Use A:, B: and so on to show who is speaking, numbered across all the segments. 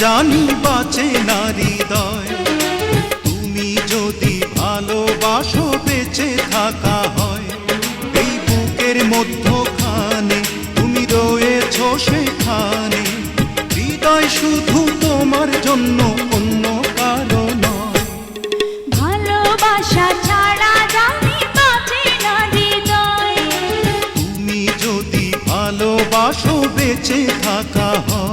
A: জানি বাঁচে না হৃদয়। তুমি যদি ভালোবাসো বেঁচে থাকা হয়, এই বুকের মধ্যখানে তুমি রয়েছো সেখানে। হৃদয় শুধু তোমার জন্য, অন্য কারো নয়।
B: ভালোবাসা ছাড়া জানি বাঁচে না হৃদয়।
A: তুমি যদি ভালোবাসো বেঁচে থাকা হয়।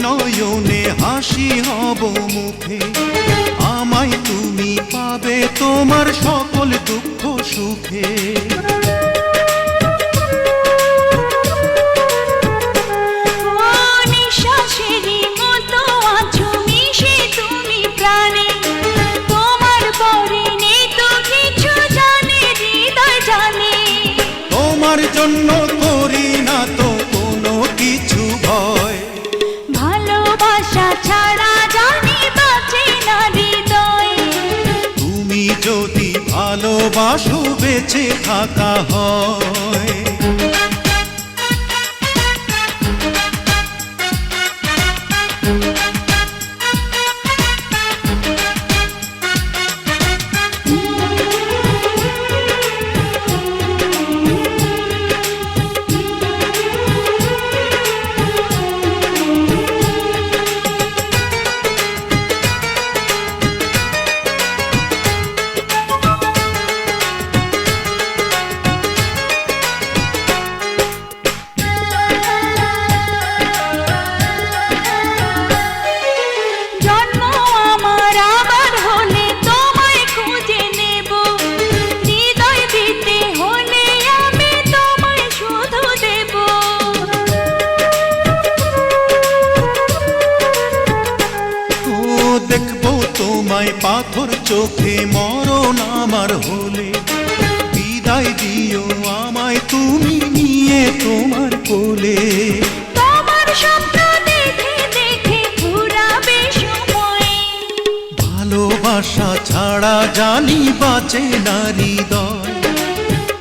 A: নয়নে হাসি হব মুখে, আমায় তুমি পাবে তোমার সকল দুঃখ সুখে।
B: নিঃশ্বাসেরই মতো আছো মিশে তুমি প্রাণে, তোমার পরে নেই তো কিছু জানে হৃদয় জানে।
A: তোমার জন্য করি না তো কোনো কিছু ভয়।
B: ভালোবাসা ছাড়া জানি বাঁচে না হৃদয়।
A: তুমি যদি ভালোবাসো বেঁচে থাকা হয়। দেখবো তোমায় পাথর চোখে মরণ আমার হলে, বিদায় দিও আমায় তুমি নিয়ে তোমার কোলে।
B: তোমার স্বপ্ন দেখে দেখে ঘুরাবে সময়।
A: ভালোবাসা ছাড়া জানি বাঁচে না হৃদয়।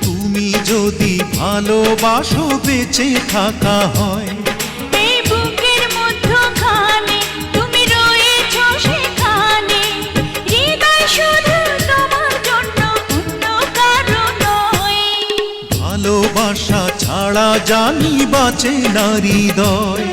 A: তুমি যদি ভালোবাসো বেঁচে থাকা হয়।
B: এই বুকের মধ্যখানে তুমি রয়েছো সেখানে। হৃদয় শুধু তোমার জন্য, অন্য কারো নয়।
A: ভালোবাসা ছাড়া জানি বাঁচে না হৃদয়।